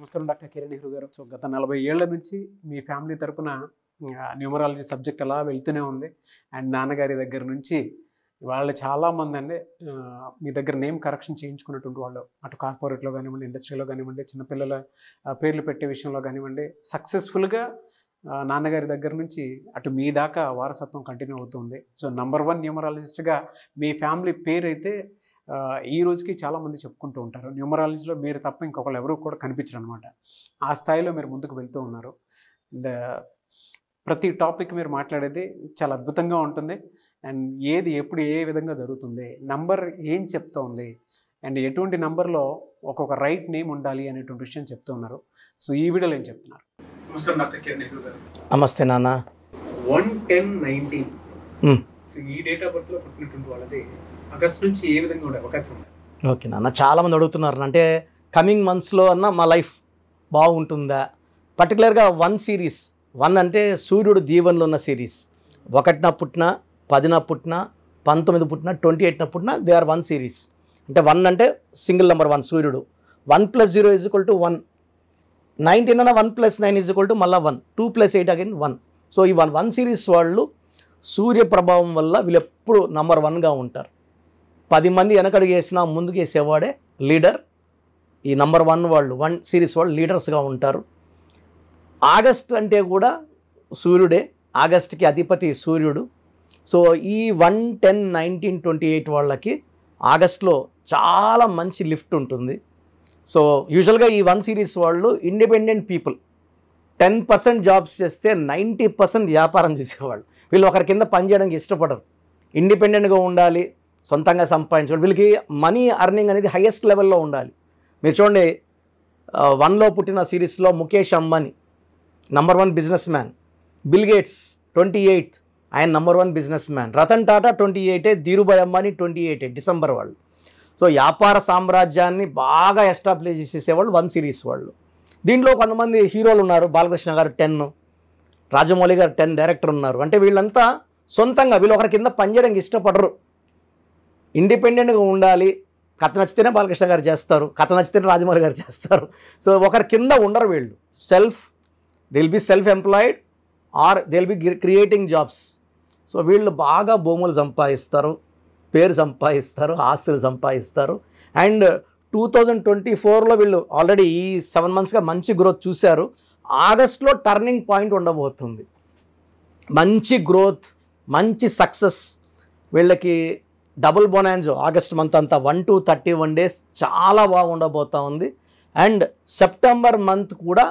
నమస్కారం డాక్టర్ కిరణ్ నెహ్రూ గారు. సో గత 40 ఏళ్ల నుంచి మీ ఫ్యామిలీ తరపున న్యూమరాలజీ సబ్జెక్ట్ అలా వెళ్తూనే ఉంది. అండ్ నాన్నగారి దగ్గర నుంచి వాళ్ళు చాలామంది అండి మీ దగ్గర నేమ్ కరెక్షన్ చేయించుకున్నటువంటి వాళ్ళు, అటు కార్పొరేట్లో కానివ్వండి, ఇండస్ట్రీలో కానివ్వండి, చిన్నపిల్లల పేర్లు పెట్టే విషయంలో కానివ్వండి, సక్సెస్ఫుల్గా నాన్నగారి దగ్గర నుంచి అటు మీ దాకా వారసత్వం కంటిన్యూ అవుతుంది. సో నంబర్ 1 న్యూమరాలజిస్ట్గా మీ ఫ్యామిలీ పేరు అయితే ఈ రోజుకి చాలామంది చెప్పుకుంటూ ఉంటారు. న్యూమరాలజీలో మీరు తప్ప ఇంకొకరు ఎవరు కూడా కనిపించరు అనమాట. ఆ స్థాయిలో మీరు ముందుకు వెళ్తూ ఉన్నారు. అండ్ ప్రతి టాపిక్ మీరు మాట్లాడేది చాలా అద్భుతంగా ఉంటుంది. అండ్ ఏది ఎప్పుడు ఏ విధంగా జరుగుతుంది, నంబర్ ఏం చెప్తోంది, అండ్ ఎటువంటి నంబర్లో ఒక్కొక్క రైట్ నేమ్ ఉండాలి అనేటువంటి విషయం చెప్తూ ఉన్నారు. సో ఈ వీడియోలో ఏం చెప్తున్నారు? నమస్కారం డాక్టర్ కిరణ్ నెహ్రూ గారు. నమస్తే నాన్న. 1-10-19 సో ఈ డేట్ ఆఫ్ బర్త్లో పుట్టినటువంటి వాళ్ళది ఆగస్ట్ నుంచి ఏ విధంగా ఉండే అవకాశం ఉంది? ఓకే నాన్న, చాలామంది అడుగుతున్నారు అంటే కమింగ్ మంత్స్లో అన్న మా లైఫ్ బాగుంటుందా, పర్టికులర్గా 1 సిరీస్. 1 అంటే సూర్యుడు దీవెనలో ఉన్న సిరీస్. 1న పుట్టిన, 10న పుట్టిన, 19 పుట్టిన, 28న పుట్టిన, దే ఆర్ 1 సిరీస్. అంటే 1 అంటే సింగిల్ నెంబర్ 1 సూర్యుడు. 1 + 0 = 1. 19 అన్న 1 + 9 = మళ్ళీ 1. 2 + 8 అగైన్ 1. సో ఈ 1 సిరీస్ వాళ్ళు సూర్య ప్రభావం వల్ల వీళ్ళు ఎప్పుడు నంబర్ 1గా ఉంటారు. 10 మంది వెనకడుగు వేసినా ముందుకు వేసేవాడే లీడర్. ఈ నంబర్ 1 వాళ్ళు 1 సిరీస్ వాళ్ళు లీడర్స్గా ఉంటారు. ఆగస్ట్ అంటే కూడా సూర్యుడే, ఆగస్ట్కి అధిపతి సూర్యుడు. సో ఈ 1-10-19-28 వాళ్ళకి ఆగస్ట్లో చాలా మంచి లిఫ్ట్ ఉంటుంది. సో యూజువల్గా ఈ 1 సిరీస్ వాళ్ళు ఇండిపెండెంట్ పీపుల్. 10% జాబ్స్ చేస్తే 90% వ్యాపారం చేసేవాళ్ళు. వీళ్ళు ఒకరి కింద పనిచేయడానికి ఇష్టపడరు. ఇండిపెండెంట్గా ఉండాలి, సొంతంగా సంపాదించాలి. వీళ్ళకి మనీ అర్నింగ్ అనేది హైయెస్ట్ లెవెల్లో ఉండాలి. మీరు చూడండి, 1లో పుట్టిన సిరీస్లో Mukesh Ambani number 1 business man. Bill Gates 28th, ఆయన number 1 business man. Ratan Tata 28, Dhirubhai Ambani 28 December వాళ్ళు. సో వ్యాపార సామ్రాజ్యాన్ని బాగా ఎస్టాబ్లిష్ చేసేవాళ్ళు 1 సిరీస్ వాళ్ళు. దీంట్లో కొంతమంది హీరోలు ఉన్నారు. బాలకృష్ణ గారు 10, రాజమౌళి గారు 10 డైరెక్టర్ ఉన్నారు. అంటే వీళ్ళంతా సొంతంగా వీళ్ళు ఒకరి కింద పనిచేయడానికి ఇష్టపడరు. ఇండిపెండెంట్గా ఉండాలి. కథ నచ్చితేనే బాలకృష్ణ గారు చేస్తారు, కథ నచ్చితేనే రాజమౌళి గారు చేస్తారు. సో ఒకరి కింద ఉండరు వీళ్ళు. They will be self employed are they will be creating jobs. So వీళ్ళు బాగా భూములు సంపాదిస్తారు, పేరు సంపాదిస్తారు, ఆస్తులు సంపాదిస్తారు. అండ్ 2024లో వీళ్ళు ఆల్రెడీ ఈ 7 మంత్స్గా మంచి గ్రోత్ చూశారు. ఆగస్ట్లో టర్నింగ్ పాయింట్ ఉండబోతుంది. మంచి గ్రోత్, మంచి సక్సెస్. వీళ్ళకి డబుల్ బొనాన్జో ఆగస్ట్ మంత్ అంతా 1 to 31 days చాలా బాగుండబోతూ ఉంది. అండ్ సెప్టెంబర్ మంత్ కూడా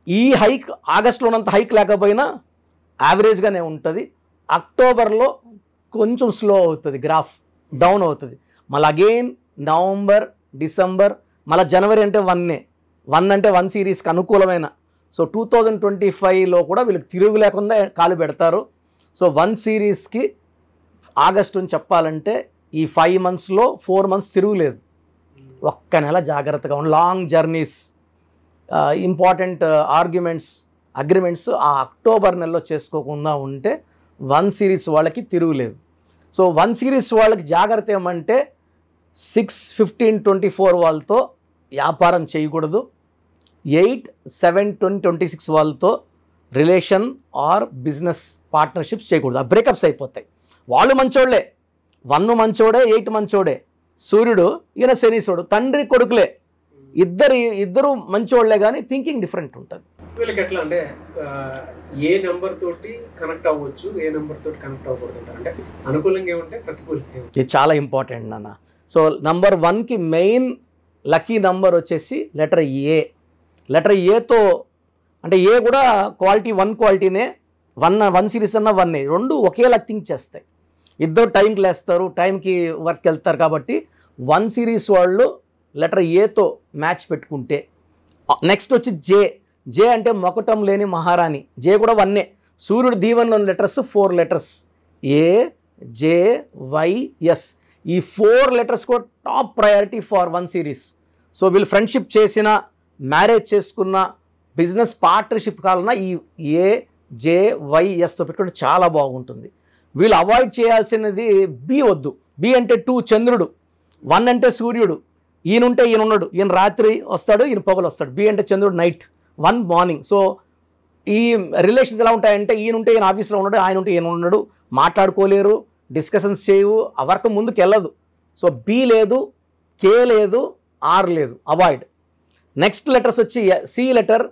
ఈ హైక్ ఆగస్ట్లో ఉన్నంత హైక్ లేకపోయినా యావరేజ్గానే ఉంటుంది. అక్టోబర్లో కొంచెం స్లో అవుతుంది, గ్రాఫ్ డౌన్ అవుతుంది. మళ్ళీ అగైన్ నవంబర్, డిసెంబర్, మళ్ళీ జనవరి అంటే 1 అంటే 1 సిరీస్కి అనుకూలమైన. సో 2025లో కూడా వీళ్ళకి తిరుగు లేకుండా కాలు పెడతారు. సో 1 సిరీస్కి ఆగస్టు అని చెప్పాలంటే ఈ 5 మంత్స్లో 4 మంత్స్ తిరుగులేదు. ఒక్క నెల జాగ్రత్తగా ఉండి, లాంగ్ జర్నీస్, ఇంపార్టెంట్ అగ్రిమెంట్స్ ఆ అక్టోబర్ నెలలో చేసుకోకుండా ఉంటే 1 సిరీస్ వాళ్ళకి తిరుగులేదు. సో 1 సిరీస్ వాళ్ళకి జాగ్రత్త ఏమంటే 6-15-24 వాళ్ళతో వ్యాపారం చేయకూడదు. 8-7-20-26 వాళ్ళతో రిలేషన్ ఆర్ బిజినెస్ పార్ట్నర్షిప్స్ చేయకూడదు. ఆ బ్రేకప్స్ అయిపోతాయి. వాళ్ళు మంచోళ్లే, 1 మంచోడే, 8 మంచోడే. సూర్యుడు ఈయన శనీశ్వరుడు, తండ్రి కొడుకులే, ఇద్దరు మంచోళ్లే, కానీ థింకింగ్ డిఫరెంట్ ఉంటుంది. వీళ్ళకి ఎట్లా అంటే ఏ నెంబర్ తోటి కనెక్ట్ అవ్వచ్చు, ఏ నెంబర్ తోటి కనెక్ట్ అవ్వకూడదు, అంటే అనుకూలంగా ఏమంటే ప్రతికూలంగా. ఇది చాలా ఇంపార్టెంట్ నాన్న. సో నంబర్ 1కి మెయిన్ లక్కీ నంబర్ వచ్చేసి లెటర్ ఏ. లెటర్ ఏతో అంటే ఏ కూడా క్వాలిటీ 1 క్వాలిటీనే. 1 సిరీస్ అన్న 1 రెండు ఒకేలా థింక్ చేస్తాయి. ఇద్దరు టైంకి లేస్తారు, టైంకి వర్క్ వెళ్తారు. కాబట్టి 1 సిరీస్ వాళ్ళు లెటర్ ఏతో మ్యాచ్ పెట్టుకుంటే. నెక్స్ట్ వచ్చి జే అంటే మొకటం లేని మహారాణి. జే కూడా 1. సూర్యుడు దీవెనలోని లెటర్స్ 4 లెటర్స్, AJYS. ఈ 4 లెటర్స్ కూడా top priority for 1 series. So వీళ్ళు ఫ్రెండ్షిప్ చేసిన, మ్యారేజ్ చేసుకున్న, బిజినెస్ పార్ట్నర్షిప్ కావాలన్నా ఈ AJYSతో పెట్టుకుంటే చాలా బాగుంటుంది. వీళ్ళు అవాయిడ్ చేయాల్సినది బి వద్దు. బి అంటే 2 చంద్రుడు, 1 అంటే సూర్యుడు. ఈయనుంటే ఈయన ఉన్నాడు, ఈయన రాత్రి వస్తాడు, ఈయన పొగలు వస్తాడు. బి అంటే చంద్రుడు నైట్, 1 మార్నింగ్. సో ఈ రిలేషన్స్ ఎలా ఉంటాయంటే ఈయనుంటే ఈయన ఆఫీస్లో ఉన్నాడు, ఆయన ఉంటే ఈయన ఉన్నాడు, మాట్లాడుకోలేరు, డిస్కషన్స్ చేయవు, ఆ వర్క్ ముందుకు వెళ్ళదు. సో బి లేదు, కే లేదు, ఆర్ లేదు, అవాయిడ్. నెక్స్ట్ లెటర్స్ వచ్చి సి లెటర్,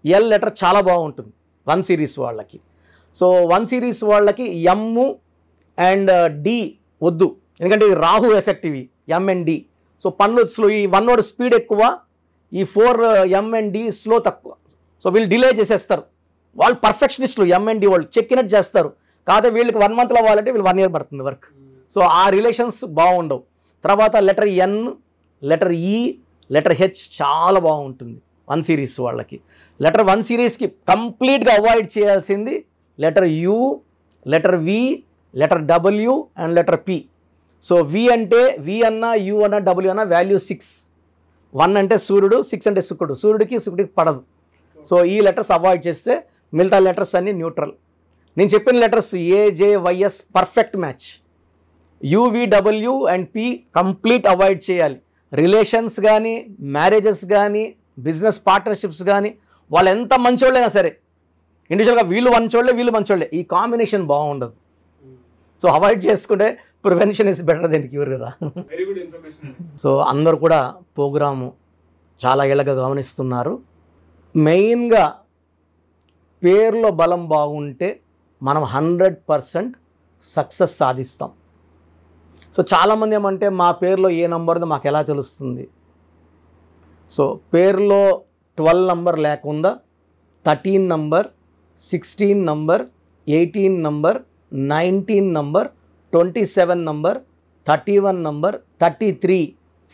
ఎల్ లెటర్ చాలా బాగుంటుంది 1 సిరీస్ వాళ్ళకి. సో 1 సిరీస్ వాళ్ళకి ఎమ్ అండ్ డి వద్దు, ఎందుకంటే ఇది రాహు ఎఫెక్ట్ ఇవి, ఎమ్ అండ్ డి. సో పనులు స్లో, ఈ 1 నోడ్ స్పీడ్ ఎక్కువ, ఈ 4 ఎమ్ అండ్ డి స్లో తక్కువ. సో వీళ్ళు డిలే చేసేస్తారు. వాళ్ళు పర్ఫెక్షనిస్టులు, ఎమ్ అండ్ డి వాళ్ళు చెక్కినట్టు చేస్తారు. కాకపోతే వీళ్ళకి 1 మంత్లో అవ్వాలంటే వీళ్ళు 1 ఇయర్ పడుతుంది వర్క్. సో ఆ రిలేషన్స్ బాగుండవు. తర్వాత లెటర్ ఎన్, లెటర్ ఈ, లెటర్ హెచ్ చాలా బాగుంటుంది 1 సిరీస్ వాళ్ళకి. లెటర్ 1 సిరీస్కి కంప్లీట్గా అవాయిడ్ చేయాల్సింది letter U, letter V, letter W and letter P. So V అంటే వి అన్నా, యు అన్నా, డబ్ల్యూ అన్నా వాల్యూ 6. 1 అంటే సూర్యుడు, 6 అంటే శుక్రుడు. శుక్రుడికి పడదు. సో ఈ లెటర్స్ అవాయిడ్ చేస్తే మిగతా లెటర్స్ అన్నీ న్యూట్రల్. నేను చెప్పిన letters A J Y S perfect match. U V W and P complete avoid చేయాలి. రిలేషన్స్ కానీ, మ్యారేజెస్ కానీ, బిజినెస్ పార్ట్నర్షిప్స్ కానీ, వాళ్ళు ఎంత మంచోళ్ళైనా సరే, ఇండివిజువల్గా వీళ్ళు మంచోళ్ళే, వీళ్ళు మంచోళ్ళే, ఈ కాంబినేషన్ బాగుండదు. సో అవాయిడ్ చేసుకుంటే prevention is better than cure కదా. సో అందరూ కూడా ప్రోగ్రాము చాలా ఏళ్ళగా గమనిస్తున్నారు. మెయిన్గా పేరులో బలం బాగుంటే మనం 100% సక్సెస్ సాధిస్తాం. సో చాలామంది ఏమంటే మా పేరులో ఏ నంబర్దో మాకు ఎలా తెలుస్తుంది? సో పేరులో 12 నంబర్ లేకుండా 13 number, 16 number, 18 number, 19 number, 27 number, 31 number, 33,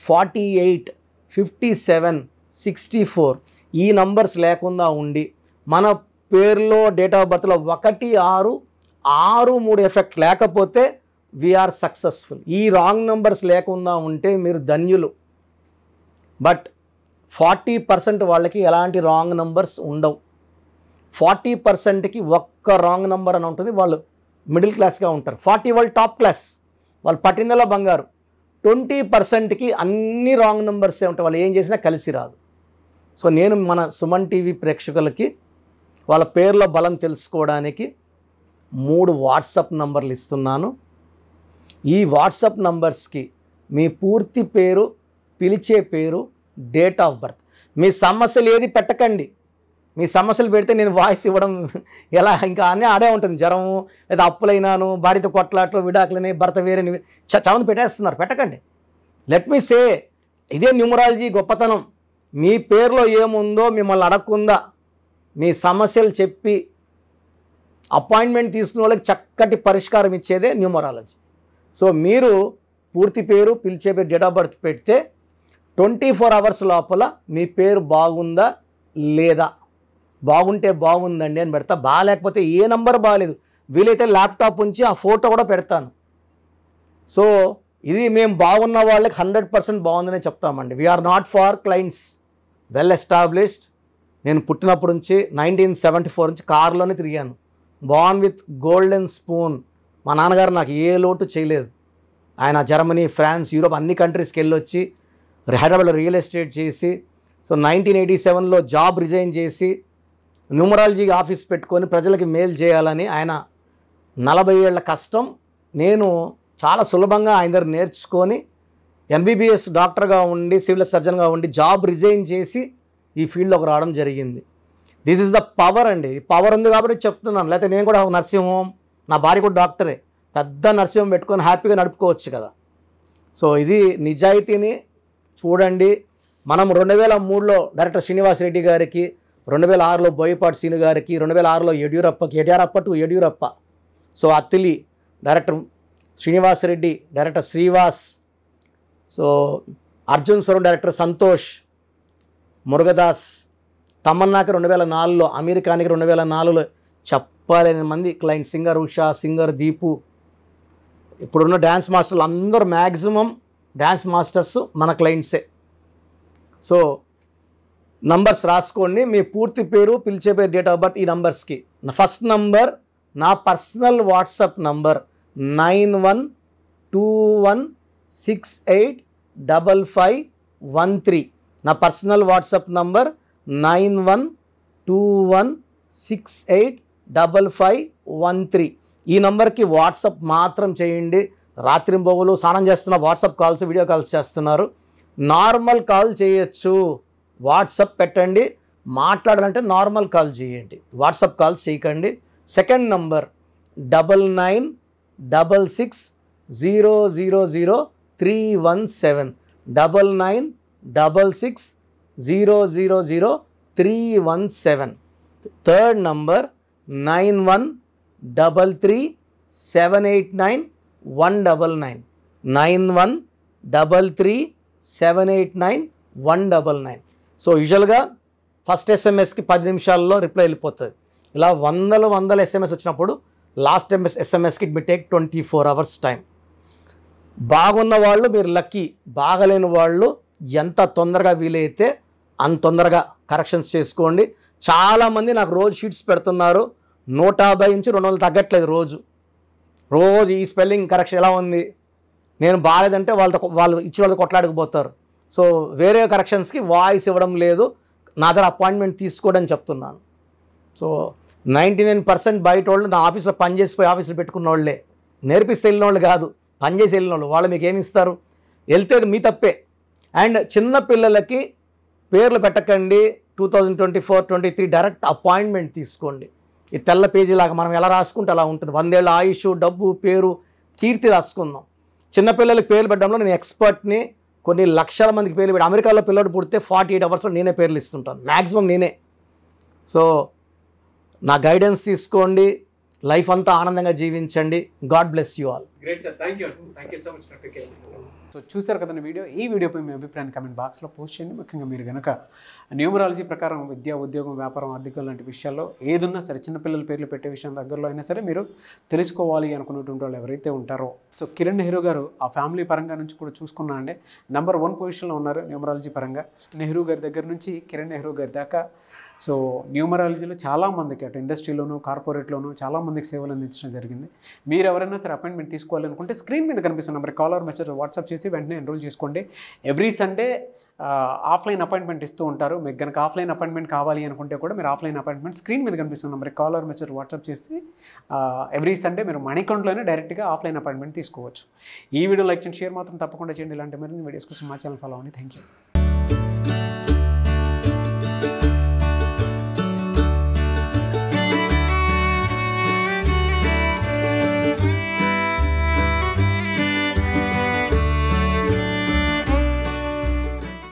48, 57, 64 ఈ నంబర్స్ లేకుండా ఉండి మన పేరులో డేట్ ఆఫ్ బర్త్లో 1, 6, 6, 3 ఎఫెక్ట్ లేకపోతే వీఆర్ సక్సెస్ఫుల్. ఈ రాంగ్ నంబర్స్ లేకుండా ఉంటే మీరు ధన్యులు. బట్ 40% వాళ్ళకి ఎలాంటి రాంగ్ నంబర్స్ ఉండవు. 40%కి ఒక్క రాంగ్ నంబర్ అని ఉంటుంది, వాళ్ళు మిడిల్ క్లాస్గా ఉంటారు. 40 వాళ్ళు టాప్ క్లాస్, వాళ్ళు పట్టిందలా బంగారు. 20%కి అన్ని రాంగ్ నంబర్సే ఉంటాయి, వాళ్ళు ఏం చేసినా కలిసి రాదు. సో నేను మన సుమన్ టీవీ ప్రేక్షకులకి వాళ్ళ పేర్ల బలం తెలుసుకోవడానికి 3 వాట్సాప్ నంబర్లు ఇస్తున్నాను. ఈ వాట్సాప్ నంబర్స్కి మీ పూర్తి పేరు, పిలిచే పేరు, డేట్ ఆఫ్ బర్త్, మీ సమస్యలు ఏది పెట్టకండి. మీ సమస్యలు పెడితే నేను వాయిస్ ఇవ్వడం ఎలా, ఇంకా అన్నీ ఆడే ఉంటుంది. జ్వరము, లేదా అప్పులైనాను, భార్యతో కొట్లాట్లు, విడాకులని, భర్త వేరే చవని పెట్టేస్తున్నారు. పెట్టకండి. లెట్ మీ సే, ఇదే న్యూమరాలజీ గొప్పతనం. మీ పేరులో ఏముందో మిమ్మల్ని అడగకుండా మీ సమస్యలు చెప్పి అపాయింట్మెంట్ తీసుకున్న వాళ్ళకి చక్కటి పరిష్కారం ఇచ్చేదే న్యూమరాలజీ. సో మీరు పూర్తి పేరు, పిలిచే పేరు, డేట్ ఆఫ్ బర్త్ పెడితే 24 అవర్స్ లోపల మీ పేరు బాగుందా లేదా, బాగుంటే బాగుందండి అని పెడతా, బాగాలేకపోతే ఏ నంబర్ బాగాలేదు, వీలైతే ల్యాప్టాప్ ఉంచి ఆ ఫోటో కూడా పెడతాను. సో ఇది మేము బాగున్న వాళ్ళకి 100% బాగుందనే చెప్తామండి. We are not for clients, well established. నేను పుట్టినప్పటి నుంచి 1974 నుంచి కారులోనే తిరిగాను. Born with golden spoon. మా నాన్నగారు నాకు ఏ లోటు చేయలేదు. ఆయన జర్మనీ, ఫ్రాన్స్, యూరోప్ అన్ని కంట్రీస్కి వెళ్ళొచ్చి హైదరాబాద్లో రియల్ ఎస్టేట్ చేసి, సో 1987లో జాబ్ రిజైన్ చేసి న్యూమరాలజీ ఆఫీస్ పెట్టుకొని ప్రజలకి మేలు చేయాలని ఆయన 40 ఏళ్ల కష్టం నేను చాలా సులభంగా ఆయన దగ్గర నేర్చుకొని ఎంబీబీఎస్ డాక్టర్గా ఉండి, సివిల్ సర్జన్గా ఉండి జాబ్ రిజైన్ చేసి ఈ ఫీల్డ్లోకి రావడం జరిగింది. దిస్ ఈజ్ ద పవర్ అండి. పవర్ ఉంది కాబట్టి చెప్తున్నాను. లేకపోతే నేను కూడా నర్సింగ్ హోమ్, నా భార్య కూడా డాక్టరే, పెద్ద నర్సింగ్ హోమ్ పెట్టుకొని హ్యాపీగా నడుపుకోవచ్చు కదా. సో ఇది నిజాయితీని చూడండి. మనం 2003లో డైరెక్టర్ శ్రీనివాస్ రెడ్డి గారికి, 2006లో బోయపాటి సీను గారికి, 2006లో Yediyurappa, so Athili director Srinivas Reddy, director Srivas, so Arjun స్వరం డైరెక్టర్ సంతోష్, మురుగదాస్, తమన్నాకి 2004లో, అమెరికానికి 2004లో చెప్పలేని మంది client, singer Usha, singer Deepu, ఇప్పుడున్న డ్యాన్స్ మాస్టర్లు అందరూ మ్యాక్సిమం డ్యాన్స్ మాస్టర్స్ మన క్లయింట్సే. సో నంబర్స్ రాసుకోండి. మీ పూర్తి పేరు, పిలిచే పేరు, డేట్ ఆఫ్ బర్త్ ఈ నంబర్స్కి. ఫస్ట్ నంబర్ నా పర్సనల్ వాట్సాప్ నంబర్ 91216855 912113. నా పర్సనల్ వాట్సాప్ నంబర్ 9121685513. ఈ నంబర్కి వాట్సాప్ మాత్రం చేయండి. రాత్రింబొగులు స్నానం చేస్తున్న వాట్సాప్ కాల్స్, వీడియో కాల్స్ చేస్తున్నారు. నార్మల్ కాల్ చేయొచ్చు, వాట్సాప్ పెట్టండి. మాట్లాడాలంటే నార్మల్ కాల్ చేయండి, వాట్సాప్ కాల్స్ చేయకండి. Second number 9966000317, 9966000317. Third number 9133789199, 9133789199. So యూజువల్గా ఫస్ట్ ఎస్ఎంఎస్కి 10 నిమిషాల్లో రిప్లై వెళ్ళిపోతుంది. ఇలా వందల ఎస్ఎంఎస్ వచ్చినప్పుడు లాస్ట్ ఎస్ఎంఎస్కి it may take 24 hours time. బాగున్న వాళ్ళు మీరు లక్కీ, బాగలేని వాళ్ళు ఎంత తొందరగా వీలైతే అంత తొందరగా కరెక్షన్స్ చేసుకోండి. చాలామంది నాకు రోజు షీట్స్ పెడుతున్నారు, 150 నుంచి 200 తగ్గట్లేదు రోజు. ఈ స్పెల్లింగ్ కరెక్షన్ ఎలా ఉంది, నేను బాగాలేదంటే వాళ్ళు ఇచ్చిన వాళ్ళు కొట్లాడకపోతారు. సో వేరే కరెక్షన్స్కి వాయిస్ ఇవ్వడం లేదు, నా దగ్గర అపాయింట్మెంట్ తీసుకోవడం చెప్తున్నాను. సో 99% బయట వాళ్ళు నా ఆఫీస్లో పనిచేసిపోయి ఆఫీస్లో పెట్టుకున్న వాళ్ళే, నేర్పిస్తే వెళ్ళిన వాళ్ళు కాదు, పనిచేసి వెళ్ళిన వాళ్ళు. వాళ్ళు మీకు ఏమి ఇస్తారు, వెళ్తే మీ తప్పే. అండ్ చిన్న పిల్లలకి పేర్లు పెట్టకండి. 2024-23 డైరెక్ట్ అపాయింట్మెంట్ తీసుకోండి. ఈ తెల్ల పేజీలాగా మనం ఎలా రాసుకుంటే అలా ఉంటుంది. 100 ఏళ్ళ ఆయుష్, డబ్బు, పేరు, కీర్తి రాసుకుందాం. చిన్నపిల్లలకి పేర్లు పెట్టడంలో నేను ఎక్స్పర్ట్ని. కొన్ని లక్షల మందికి పేర్లు పెట్టి, అమెరికాలో పిల్లడు పుడితే 48 hours నేనే పేర్లు ఇస్తుంటాను, మ్యాక్సిమం నేనే. సో నా గైడెన్స్ తీసుకోండి, లైఫ్ అంతా ఆనందంగా జీవించండి. God bless you all. Great sir, thank you so much doctor K. So చూసారు కదండి వీడియో. ఈ వీడియోపై మీ అభిప్రాయాన్ని కమెంట్ బాక్స్లో పోస్ట్ చేయండి. ముఖ్యంగా మీరు కనుక న్యూమరాలజీ ప్రకారం విద్య, ఉద్యోగం, వ్యాపారం, ఆర్థికం లాంటి విషయాల్లో ఏదున్నా సరే, చిన్నపిల్లల పేర్లు పెట్టే విషయం దగ్గరలో అయినా సరే మీరు తెలుసుకోవాలి అనుకున్నటువంటి వాళ్ళు ఎవరైతే ఉంటారో, సో కిరణ్ నెహ్రూ గారు ఆ ఫ్యామిలీ పరంగా నుంచి కూడా చూసుకున్నా అండి నెంబర్ 1 పొజిషన్లో ఉన్నారు న్యూమరాలజీ పరంగా. నెహ్రూ గారి దగ్గర నుంచి కిరణ్ నెహ్రూ గారి దాకా సో న్యూమరాలజీలో చాలామందికి అటు ఇండస్ట్రీలోను, కార్పొరేట్లోను చాలామందికి సేవలు అందించడం జరిగింది. మీరు ఎవరైనా సరే అపాయింట్మెంట్ తీసుకోవాలనుకుంటే స్క్రీన్ మీద కనిపిస్తున్న నెంబర్ కాలర్ మెసేజ్ వాట్సాప్ చేసి వెంటనే ఎన్రోల్ చేసుకోండి. ఎవ్రీ సండే ఆఫ్లైన్ అపాయింట్మెంట్ ఇస్తూ ఉంటారు. మీకు కనుక ఆఫ్లైన్ అపాయింట్మెంట్ కావాలి అనుకుంటే కూడా మీరు ఆఫ్లైన్ అపాయింట్మెంట్ స్క్రీన్ మీద కనిపిస్తున్న నెంబర్ కాలర్ మెసేజ్ వాట్సాప్ చేసి ఎవ్రీ సండే మీరు మణికొండలోనే డైరెక్ట్గా ఆఫ్లైన్ అపాయింట్మెంట్ తీసుకోవచ్చు. ఈ వీడియో లైక్ చేయండి, షేర్ మాత్రం తప్పకుండా చేయండి. ఇలాంటి మరిన్ని వీడియోస్ కోసం మా ఛానల్ ఫాలో అవ్వండి. Thank you.